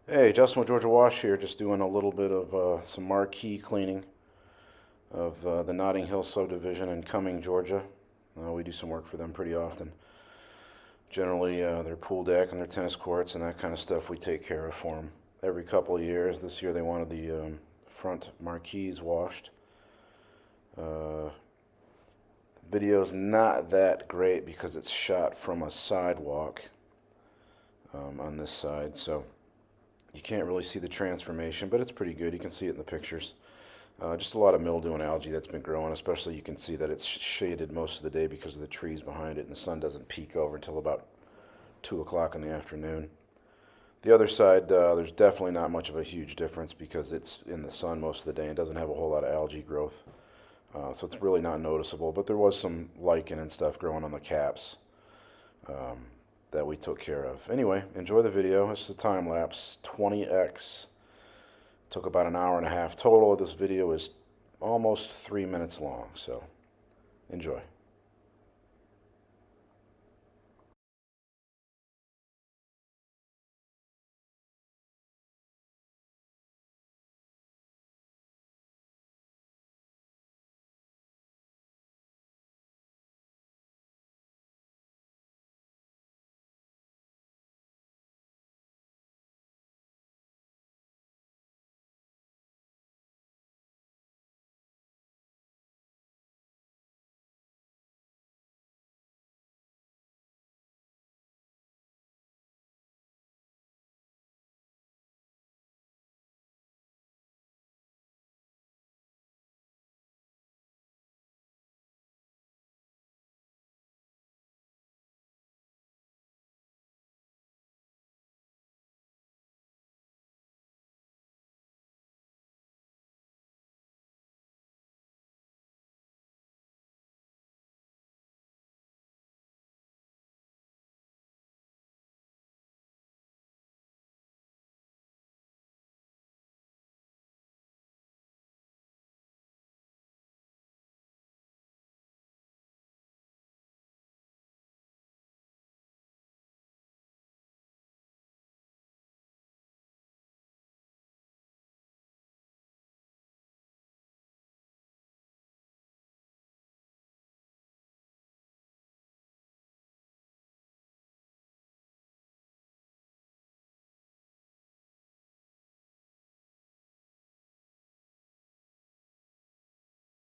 Hey, Justin with Georgia Wash here, just doing a little bit of some Marquis cleaning of the Notting Hill subdivision in Cumming, Georgia. We do some work for them pretty often. Generally, their pool deck and their tennis courts and that kind of stuff we take care of for them every couple of years. This year they wanted the front marquees washed. Uh, Video's not that great because it's shot from a sidewalk on this side, so you can't really see the transformation, but it's pretty good. You can see it in the pictures. Just a lot of mildew and algae that's been growing, especially you can see that it's shaded most of the day because of the trees behind it, and the sun doesn't peak over until about 2 o'clock in the afternoon. The other side, there's definitely not much of a huge difference because it's in the sun most of the day and doesn't have a whole lot of algae growth. So it's really not noticeable, but there was some lichen and stuff growing on the caps that we took care of. Anyway, enjoy the video. This is a time lapse, 20x. Took about an hour and a half total. This video is almost 3 minutes long, so enjoy.